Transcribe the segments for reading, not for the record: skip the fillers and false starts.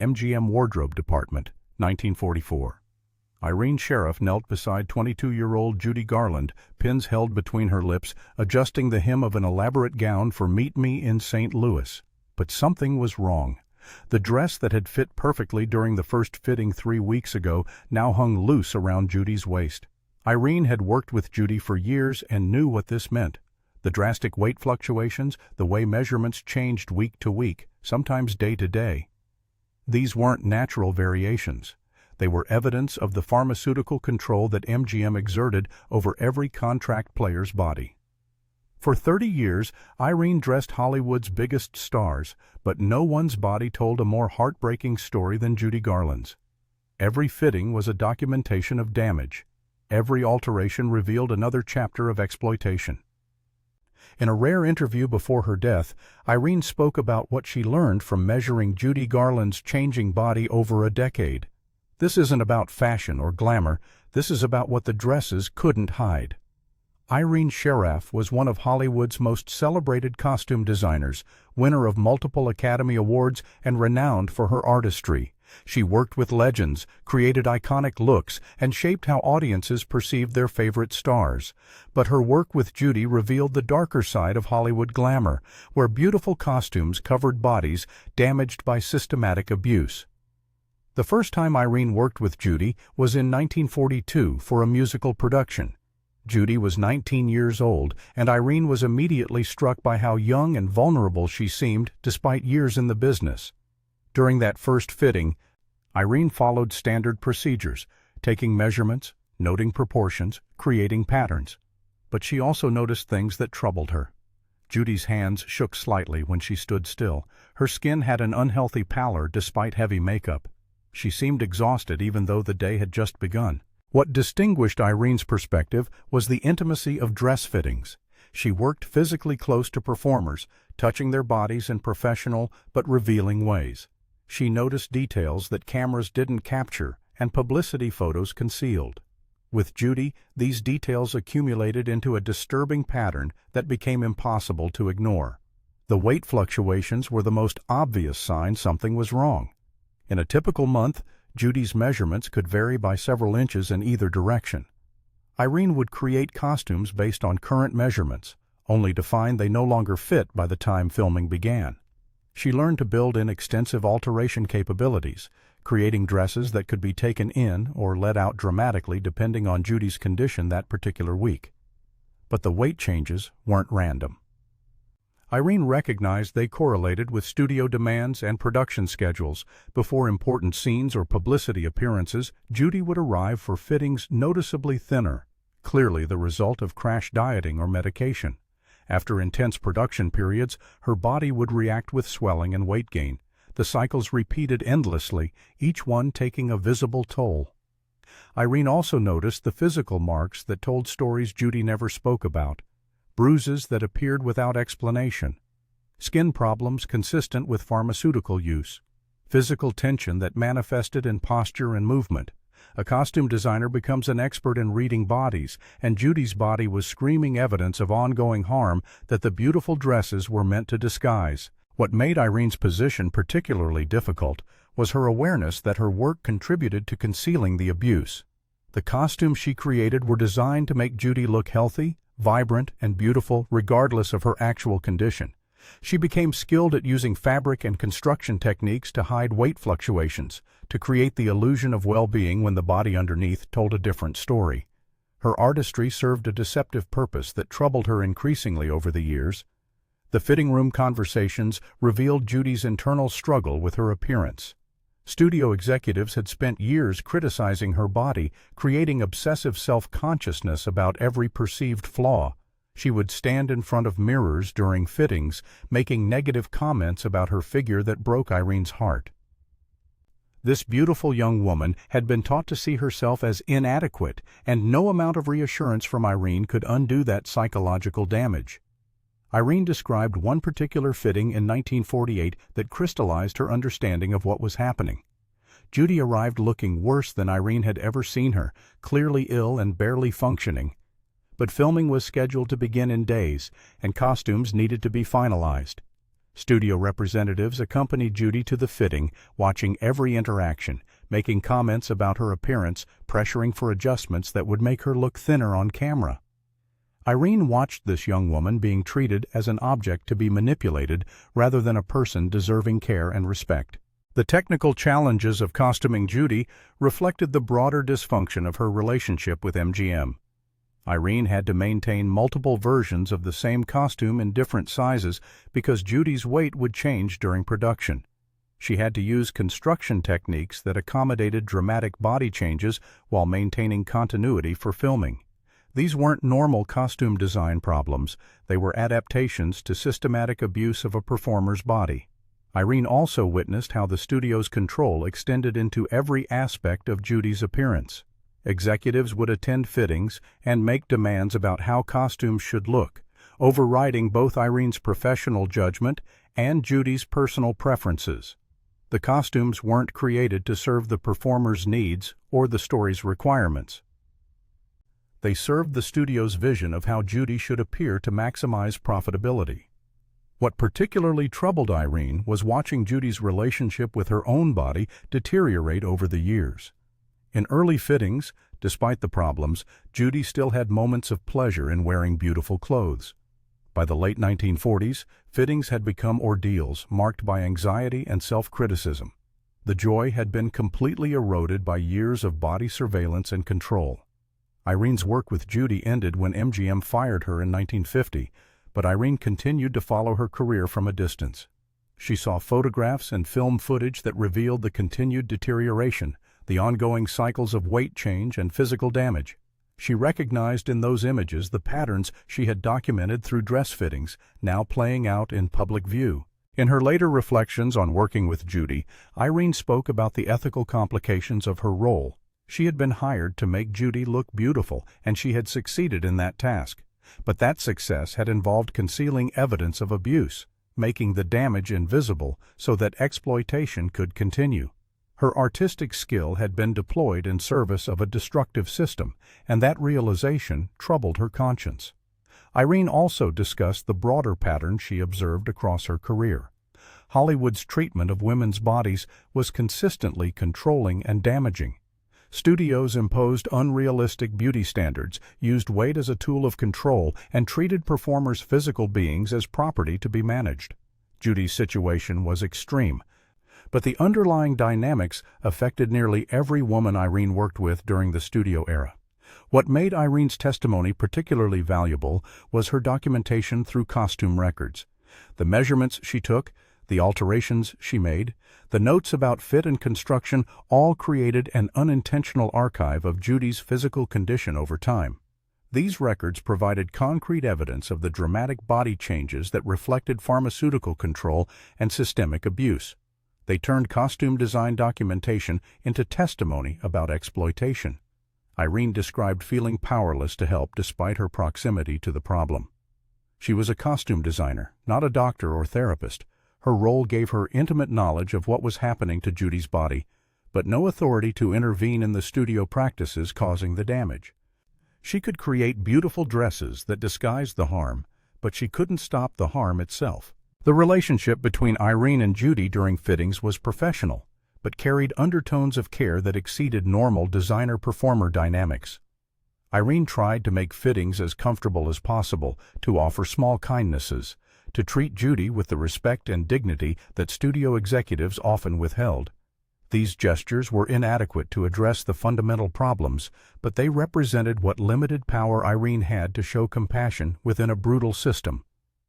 MGM Wardrobe Department, 1944. Irene Sheriff knelt beside 22-year-old Judy Garland, pins held between her lips, adjusting the hem of an elaborate gown for Meet Me in St. Louis. But something was wrong. The dress that had fit perfectly during the first fitting 3 weeks ago now hung loose around Judy's waist. Irene had worked with Judy for years and knew what this meant. The drastic weight fluctuations, the way measurements changed week to week, sometimes day to day. These weren't natural variations. They were evidence of the pharmaceutical control that MGM exerted over every contract player's body. For 30 years, Irene dressed Hollywood's biggest stars, but no one's body told a more heartbreaking story than Judy Garland's. Every fitting was a documentation of damage. Every alteration revealed another chapter of exploitation. In a rare interview before her death, Irene spoke about what she learned from measuring Judy Garland's changing body over a decade. This isn't about fashion or glamour, this is about what the dresses couldn't hide. Irene Sheriff was one of Hollywood's most celebrated costume designers, winner of multiple Academy Awards and renowned for her artistry. She worked with legends, created iconic looks, and shaped how audiences perceived their favorite stars. But her work with Judy revealed the darker side of Hollywood glamour, where beautiful costumes covered bodies damaged by systematic abuse. The first time Irene worked with Judy was in 1942 for a musical production. Judy was 19 years old, and Irene was immediately struck by how young and vulnerable she seemed despite years in the business. During that first fitting, Irene followed standard procedures, taking measurements, noting proportions, creating patterns. But she also noticed things that troubled her. Judy's hands shook slightly when she stood still. Her skin had an unhealthy pallor despite heavy makeup. She seemed exhausted even though the day had just begun. What distinguished Irene's perspective was the intimacy of dress fittings. She worked physically close to performers, touching their bodies in professional but revealing ways. She noticed details that cameras didn't capture and publicity photos concealed. With Judy, these details accumulated into a disturbing pattern that became impossible to ignore. The weight fluctuations were the most obvious sign something was wrong. In a typical month, Judy's measurements could vary by several inches in either direction. Irene would create costumes based on current measurements, only to find they no longer fit by the time filming began. She learned to build in extensive alteration capabilities, creating dresses that could be taken in or let out dramatically depending on Judy's condition that particular week. But the weight changes weren't random. Irene recognized they correlated with studio demands and production schedules. Before important scenes or publicity appearances, Judy would arrive for fittings noticeably thinner, clearly the result of crash dieting or medication. After intense production periods, her body would react with swelling and weight gain. The cycles repeated endlessly, each one taking a visible toll. Irene also noticed the physical marks that told stories Judy never spoke about. Bruises that appeared without explanation, skin problems consistent with pharmaceutical use, physical tension that manifested in posture and movement. A costume designer becomes an expert in reading bodies, and Judy's body was screaming evidence of ongoing harm that the beautiful dresses were meant to disguise. What made Irene's position particularly difficult was her awareness that her work contributed to concealing the abuse. The costumes she created were designed to make Judy look healthy, vibrant, and beautiful regardless of her actual condition. She became skilled at using fabric and construction techniques to hide weight fluctuations, to create the illusion of well-being when the body underneath told a different story. Her artistry served a deceptive purpose that troubled her increasingly over the years. The fitting room conversations revealed Judy's internal struggle with her appearance. Studio executives had spent years criticizing her body, creating obsessive self-consciousness about every perceived flaw. She would stand in front of mirrors during fittings, making negative comments about her figure that broke Irene's heart. This beautiful young woman had been taught to see herself as inadequate, and no amount of reassurance from Irene could undo that psychological damage. Irene described one particular fitting in 1948 that crystallized her understanding of what was happening. Judy arrived looking worse than Irene had ever seen her, clearly ill and barely functioning. But filming was scheduled to begin in days, and costumes needed to be finalized. Studio representatives accompanied Judy to the fitting, watching every interaction, making comments about her appearance, pressuring for adjustments that would make her look thinner on camera. Irene watched this young woman being treated as an object to be manipulated rather than a person deserving care and respect. The technical challenges of costuming Judy reflected the broader dysfunction of her relationship with MGM. Irene had to maintain multiple versions of the same costume in different sizes because Judy's weight would change during production. She had to use construction techniques that accommodated dramatic body changes while maintaining continuity for filming. These weren't normal costume design problems, they were adaptations to systematic abuse of a performer's body. Irene also witnessed how the studio's control extended into every aspect of Judy's appearance. Executives would attend fittings and make demands about how costumes should look, overriding both Irene's professional judgment and Judy's personal preferences. The costumes weren't created to serve the performer's needs or the story's requirements. They served the studio's vision of how Judy should appear to maximize profitability. What particularly troubled Irene was watching Judy's relationship with her own body deteriorate over the years. In early fittings, despite the problems, Judy still had moments of pleasure in wearing beautiful clothes. By the late 1940s, fittings had become ordeals marked by anxiety and self-criticism. The joy had been completely eroded by years of body surveillance and control. Irene's work with Judy ended when MGM fired her in 1950, but Irene continued to follow her career from a distance. She saw photographs and film footage that revealed the continued deterioration, the ongoing cycles of weight change and physical damage. She recognized in those images the patterns she had documented through dress fittings, now playing out in public view. In her later reflections on working with Judy, Irene spoke about the ethical complications of her role. She had been hired to make Judy look beautiful, and she had succeeded in that task. But that success had involved concealing evidence of abuse, making the damage invisible so that exploitation could continue. Her artistic skill had been deployed in service of a destructive system, and that realization troubled her conscience. Irene also discussed the broader pattern she observed across her career. Hollywood's treatment of women's bodies was consistently controlling and damaging. Studios imposed unrealistic beauty standards, used weight as a tool of control, and treated performers' physical beings as property to be managed. Judy's situation was extreme, but the underlying dynamics affected nearly every woman Irene worked with during the studio era. What made Irene's testimony particularly valuable was her documentation through costume records. The measurements she took, the alterations she made, the notes about fit and construction all created an unintentional archive of Judy's physical condition over time. These records provided concrete evidence of the dramatic body changes that reflected pharmaceutical control and systemic abuse. They turned costume design documentation into testimony about exploitation. Irene described feeling powerless to help despite her proximity to the problem. She was a costume designer, not a doctor or therapist. Her role gave her intimate knowledge of what was happening to Judy's body, but no authority to intervene in the studio practices causing the damage. She could create beautiful dresses that disguised the harm, but she couldn't stop the harm itself. The relationship between Irene and Judy during fittings was professional, but carried undertones of care that exceeded normal designer-performer dynamics. Irene tried to make fittings as comfortable as possible, to offer small kindnesses, to treat Judy with the respect and dignity that studio executives often withheld. These gestures were inadequate to address the fundamental problems, but they represented what limited power Irene had to show compassion within a brutal system.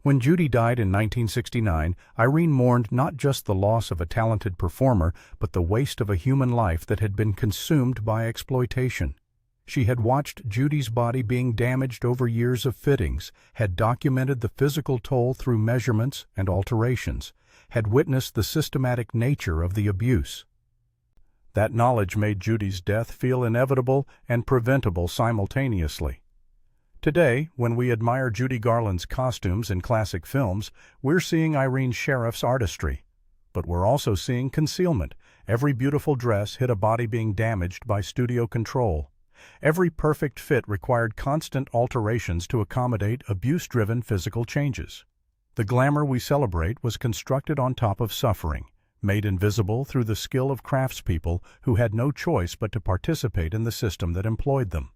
When Judy died in 1969, Irene mourned not just the loss of a talented performer, but the waste of a human life that had been consumed by exploitation. She had watched Judy's body being damaged over years of fittings, had documented the physical toll through measurements and alterations, had witnessed the systematic nature of the abuse. That knowledge made Judy's death feel inevitable and preventable simultaneously. Today, when we admire Judy Garland's costumes in classic films, we're seeing Irene Sheriff's artistry. But we're also seeing concealment. Every beautiful dress hid a body being damaged by studio control. Every perfect fit required constant alterations to accommodate abuse-driven physical changes. The glamour we celebrate was constructed on top of suffering, made invisible through the skill of craftspeople who had no choice but to participate in the system that employed them.